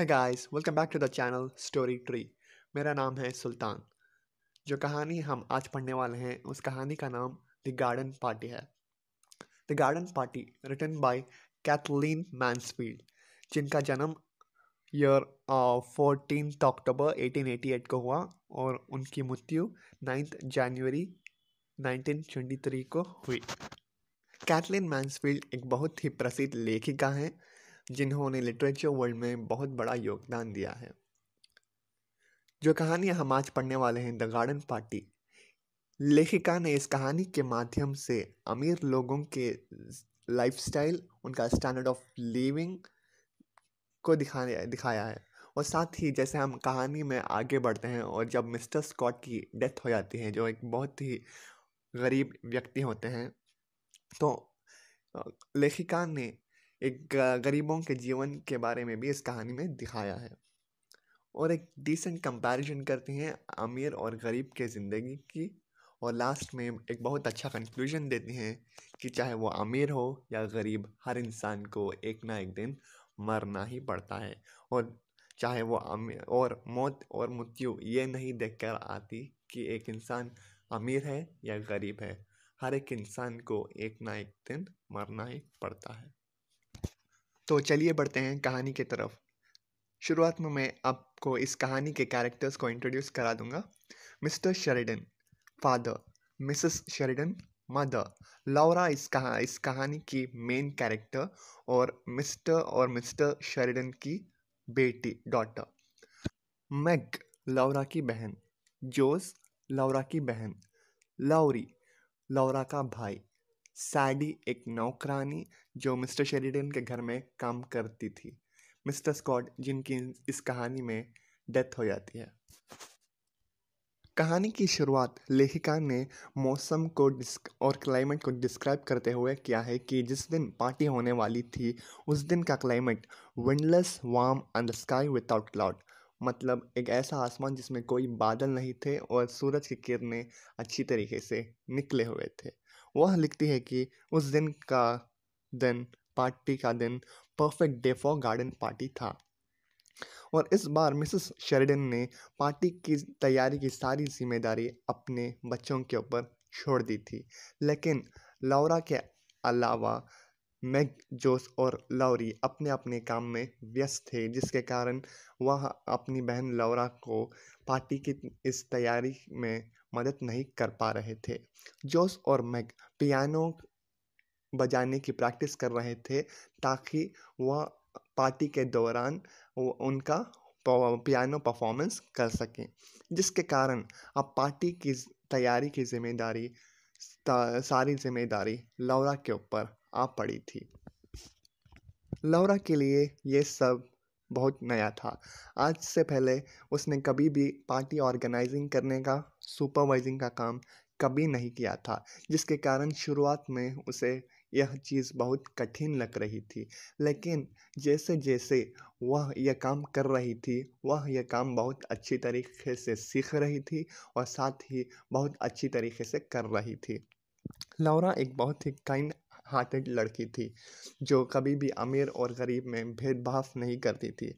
है guys, welcome back to the channel story tree. मेरा नाम है सुल्तान। जो कहानी हम आज पढ़ने वाले हैं उस कहानी का नाम द गार्डन पार्टी है। The garden party written by Kathleen Mansfield, जिनका जन्म ईयर 14 अक्टूबर 1888 को हुआ और उनकी मृत्यु 9 जनवरी 1923 को हुई। कैथलीन मैन्सफील्ड एक बहुत ही प्रसिद्ध लेखिका हैं जिन्होंने लिटरेचर वर्ल्ड में बहुत बड़ा योगदान दिया है। जो कहानी हम आज पढ़ने वाले हैं, द गार्डन पार्टी, लेखिका ने इस कहानी के माध्यम से अमीर लोगों के लाइफस्टाइल, उनका स्टैंडर्ड ऑफ लिविंग को दिखाया है। और साथ ही जैसे हम कहानी में आगे बढ़ते हैं और जब मिस्टर स्कॉट की डेथ हो जाती है, जो एक बहुत ही गरीब व्यक्ति होते हैं, तो अ, लेखिका ने एक गरीबों के जीवन के बारे में भी इस कहानी में दिखाया है और एक डिसेंट कंपैरिजन करती हैं अमीर और गरीब के ज़िंदगी की। और लास्ट में एक बहुत अच्छा कंक्लूजन देती हैं कि चाहे वो अमीर हो या गरीब, हर इंसान को एक ना एक दिन मरना ही पड़ता है। और चाहे वो अमीर, और मौत और मृत्यु ये नहीं देखकर आती कि एक इंसान अमीर है या गरीब है, हर एक इंसान को एक ना एक दिन मरना ही पड़ता है। तो चलिए बढ़ते हैं कहानी की तरफ। शुरुआत में मैं आपको इस कहानी के कैरेक्टर्स को इंट्रोड्यूस करा दूंगा। Mister Sheridan father, missus Sheridan mother, Laura इस कहानी की मेन कैरेक्टर और मिस्टर शेरिडन की बेटी डॉटर। मैग लौरा की बहन, जोस लौरा की बहन, लौरी लौरा का भाई, सैडी एक नौकरानी जो मिस्टर शेरिडन के घर में काम करती थी, मिस्टर स्कॉट जिनकी इस कहानी में डेथ हो जाती है। कहानी की शुरुआत लेखिका ने मौसम को और क्लाइमेट को डिस्क्राइब करते हुए किया है कि जिस दिन पार्टी होने वाली थी उस दिन का climate windless, warm and the sky without cloud, मतलब एक ऐसा आसमान जिसमें कोई बादल नहीं थे और सूरज की किरणें अच्छी तरीके से निकले हुए थे। वह लिखती है कि उस दिन पार्टी का दिन perfect day for garden party था और इस बार मिसेस शेरिडन ने पार्टी की तैयारी की सारी जिम्मेदारी अपने बच्चों के ऊपर छोड़ दी थी। लेकिन लौरा के अलावा मैग, जोस और लौरी अपने अपने काम में व्यस्त थे, जिसके कारण वह अपनी बहन लौरा को पार्टी की इस तैयारी में मदद नहीं कर पा रहे थे। जोस और मैग पियानो बजाने की प्रैक्टिस कर रहे थे ताकि वह पार्टी के दौरान उनका पियानो परफॉर्मेंस कर सकें, जिसके कारण अब पार्टी की तैयारी की सारी जिम्मेदारी लौरा के ऊपर आ पड़ी थी। लौरा के लिए ये सब बहुत नया था। आज से पहले उसने कभी भी पार्टी ऑर्गेनाइजिंग करने का, सुपरवाइजिंग का काम कभी नहीं किया था, जिसके कारण शुरुआत में उसे यह चीज़ बहुत कठिन लग रही थी। लेकिन जैसे जैसे वह यह काम कर रही थी, वह यह काम बहुत अच्छी तरीके से सीख रही थी और साथ ही बहुत अच्छी तरीके से कर रही थी। लौरा एक बहुत ही काइंड हार्टेड लड़की थी जो कभी भी अमीर और गरीब में भेदभाव नहीं करती थी।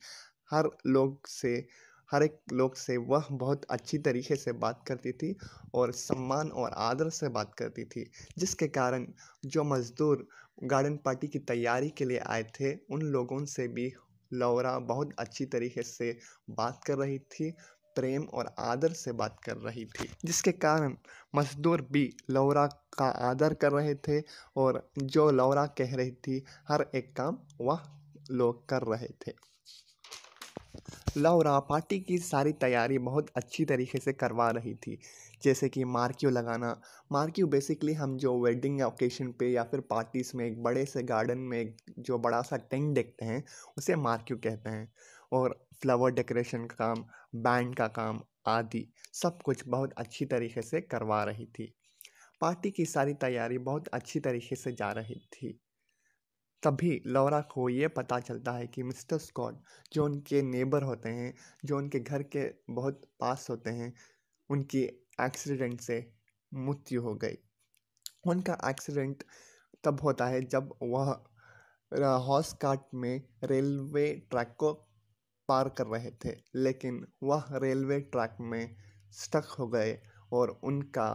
हर लोग से हर एक लोग से वह बहुत अच्छी तरीके से बात करती थी और सम्मान और आदर से बात करती थी, जिसके कारण जो मज़दूर गार्डन पार्टी की तैयारी के लिए आए थे उन लोगों से भी लौरा बहुत अच्छी तरीके से बात कर रही थी, प्रेम और आदर से बात कर रही थी, जिसके कारण मज़दूर भी लौरा का आदर कर रहे थे और जो लौरा कह रही थी हर एक काम वह लोग कर रहे थे। लौरा पार्टी की सारी तैयारी बहुत अच्छी तरीके से करवा रही थी, जैसे कि मार्क्यू लगाना। मार्क्यू बेसिकली हम जो वेडिंग ओकेशन पे या फिर पार्टीज़ में एक बड़े से गार्डन में जो बड़ा सा टेंट देखते हैं उसे मार्क्यू कहते हैं। और फ्लावर डेकोरेशन का काम, बैंड का काम आदि सब कुछ बहुत अच्छी तरीके से करवा रही थी। पार्टी की सारी तैयारी बहुत अच्छी तरीके से जा रही थी। तभी लौरा को ये पता चलता है कि मिस्टर स्कॉट जो उनके नेबर होते हैं, जो उनके घर के बहुत पास होते हैं, उनकी एक्सीडेंट से मृत्यु हो गई। उनका एक्सीडेंट तब होता है जब वह हॉर्स कार्ट में रेलवे ट्रैक को पार कर रहे थे, लेकिन वह रेलवे ट्रैक में स्टक हो गए और उनका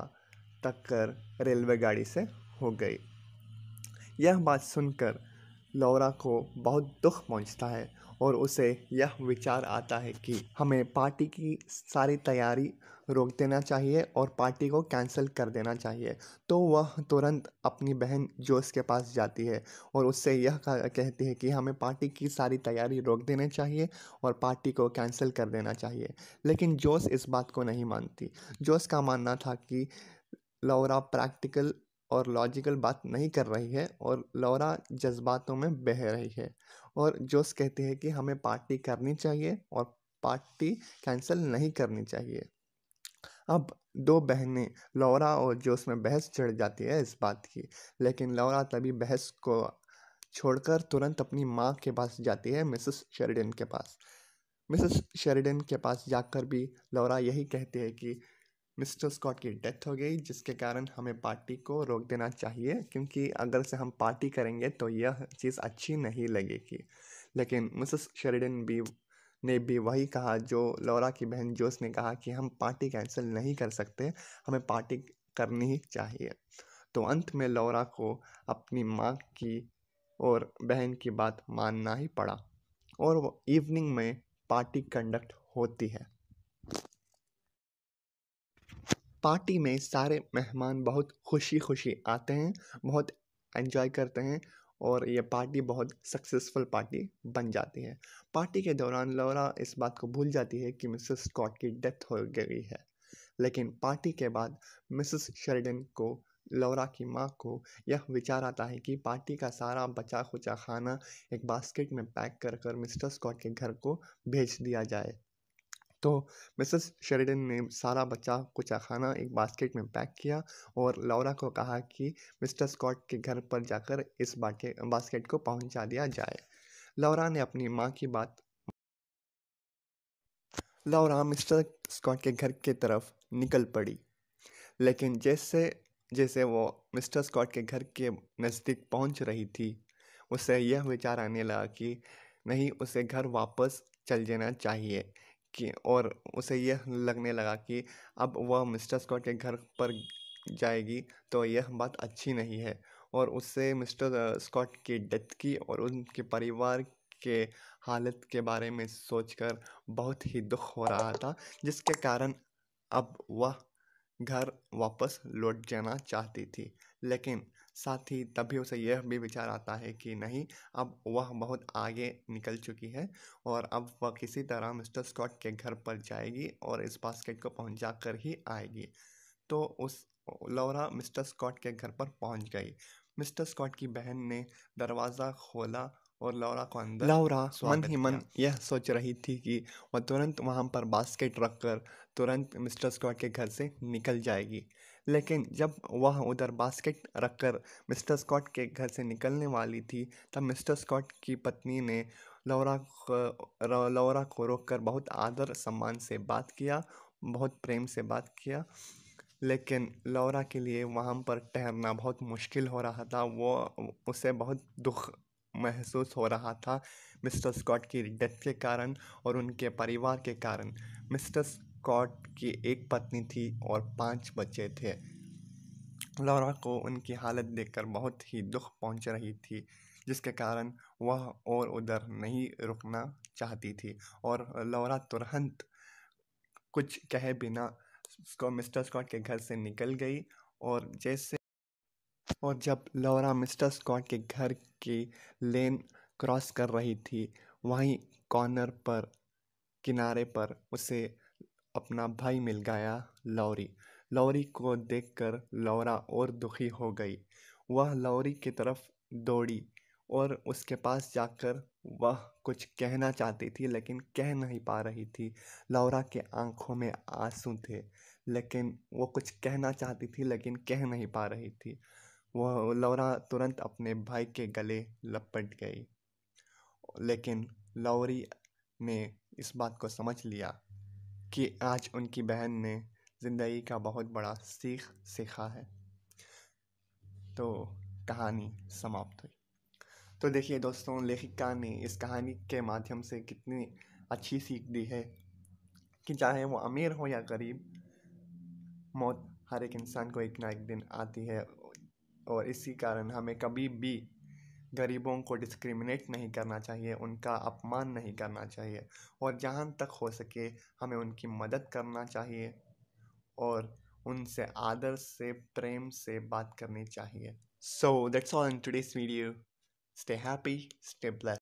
टक्कर रेलवे गाड़ी से हो गई। यह बात सुनकर लौरा को बहुत दुख पहुंचता है और उसे यह विचार आता है कि हमें पार्टी की सारी तैयारी रोक देना चाहिए और पार्टी को कैंसिल कर देना चाहिए। तो वह तुरंत अपनी बहन जोश के पास जाती है और उससे यह कहती है कि हमें पार्टी की सारी तैयारी रोक देनी चाहिए और पार्टी को कैंसिल कर देना चाहिए। लेकिन जोश इस बात को नहीं मानती। जोश का मानना था कि लौरा प्रैक्टिकल और लॉजिकल बात नहीं कर रही है और लौरा जज्बातों में बह रही है। और जोश कहती है कि हमें पार्टी करनी चाहिए और पार्टी कैंसिल नहीं करनी चाहिए। अब दो बहनें लौरा और जोश में बहस छिड़ जाती है इस बात की, लेकिन लौरा तभी बहस को छोड़कर तुरंत अपनी माँ के पास जाती है, मिसेस शेरिडन के पास। मिसेस शेरिडन के पास जाकर भी लौरा यही कहती है कि मिस्टर स्कॉट की डेथ हो गई, जिसके कारण हमें पार्टी को रोक देना चाहिए, क्योंकि अगर से हम पार्टी करेंगे तो यह चीज़ अच्छी नहीं लगेगी। लेकिन मिसेस शेरिडन ने भी वही कहा जो लौरा की बहन जोस ने कहा कि हम पार्टी कैंसिल नहीं कर सकते, हमें पार्टी करनी ही चाहिए। तो अंत में लौरा को अपनी माँ की और बहन की बात मानना ही पड़ा और वो इवनिंग में पार्टी कंडक्ट होती है। पार्टी में सारे मेहमान बहुत खुशी खुशी आते हैं, बहुत एंजॉय करते हैं और ये पार्टी बहुत सक्सेसफुल पार्टी बन जाती है। पार्टी के दौरान लौरा इस बात को भूल जाती है कि मिसेस स्कॉट की डेथ हो गई है, लेकिन पार्टी के बाद मिसेस शेरिडन को, लौरा की माँ को, यह विचार आता है कि पार्टी का सारा बचा खुचा खाना एक बास्केट में पैक कर कर मिस्टर स्कॉट के घर को भेज दिया जाए। तो मिसेस शेरिडन ने सारा बचा कुचा खाना एक बास्केट में पैक किया और लौरा को कहा कि मिस्टर स्कॉट के घर पर जाकर इस बास्केट को पहुंचा दिया जाए। लौरा ने अपनी माँ की बात लौरा मिस्टर स्कॉट के घर की तरफ निकल पड़ी, लेकिन जैसे जैसे वो मिस्टर स्कॉट के घर के नज़दीक पहुंच रही थी, उसे यह विचार आने लगा कि नहीं, उसे घर वापस चल जाना चाहिए। कि और उसे यह लगने लगा कि अब वह मिस्टर स्कॉट के घर पर जाएगी तो यह बात अच्छी नहीं है और उससे मिस्टर स्कॉट की डेथ की और उनके परिवार के हालत के बारे में सोचकर बहुत ही दुख हो रहा था, जिसके कारण अब वह घर वापस लौट जाना चाहती थी। लेकिन साथ ही तभी उसे यह भी विचार आता है कि नहीं, अब वह बहुत आगे निकल चुकी है और अब वह किसी तरह मिस्टर स्कॉट के घर पर जाएगी और इस बास्केट को पहुंचा कर ही आएगी। तो उस लौरा मिस्टर स्कॉट के घर पर पहुंच गई। मिस्टर स्कॉट की बहन ने दरवाज़ा खोला और लौरा को अंदर लौरा मन स्वागत ही मन किया। यह सोच रही थी कि वह तुरंत वहां पर बास्केट रखकर तुरंत मिस्टर स्कॉट के घर से निकल जाएगी। लेकिन जब वह उधर बास्केट रखकर मिस्टर स्कॉट के घर से निकलने वाली थी, तब मिस्टर स्कॉट की पत्नी ने लौरा को रोककर बहुत आदर सम्मान से बात किया, बहुत प्रेम से बात किया। लेकिन लौरा के लिए वहाँ पर ठहरना बहुत मुश्किल हो रहा था। वो उसे बहुत दुख महसूस हो रहा था मिस्टर स्कॉट की डेथ के कारण और उनके परिवार के कारण। मिस्टर स्कॉट की एक पत्नी थी और 5 बच्चे थे। लौरा को उनकी हालत देखकर बहुत ही दुख पहुंच रही थी, जिसके कारण वह और उधर नहीं रुकना चाहती थी और लौरा तुरंत कुछ कहे बिना मिस्टर स्कॉट के घर से निकल गई। और जब लौरा मिस्टर स्कॉट के घर की लेन क्रॉस कर रही थी, वहीं कॉर्नर पर, किनारे पर उसे अपना भाई मिल गया, लौरी। लौरी को देखकर लौरा और दुखी हो गई। वह लौरी की तरफ दौड़ी और उसके पास जाकर वह कुछ कहना चाहती थी, लेकिन कह नहीं पा रही थी। लौरा के आंखों में आंसू थे, लेकिन वो कुछ कहना चाहती थी लेकिन कह नहीं पा रही थी। वह लौरा तुरंत अपने भाई के गले लपट गई, लेकिन लौरी ने इस बात को समझ लिया कि आज उनकी बहन ने ज़िंदगी का बहुत बड़ा सीख सीखा है। तो कहानी समाप्त हुई। तो देखिए दोस्तों, लेखिका ने इस कहानी के माध्यम से कितनी अच्छी सीख दी है कि चाहे वो अमीर हो या गरीब, मौत हर एक इंसान को एक ना एक दिन आती है। और इसी कारण हमें कभी भी गरीबों को डिस्क्रिमिनेट नहीं करना चाहिए, उनका अपमान नहीं करना चाहिए, और जहाँ तक हो सके हमें उनकी मदद करना चाहिए और उनसे आदर से, प्रेम से बात करनी चाहिए। So that's all in today's video. Stay happy, stay blessed.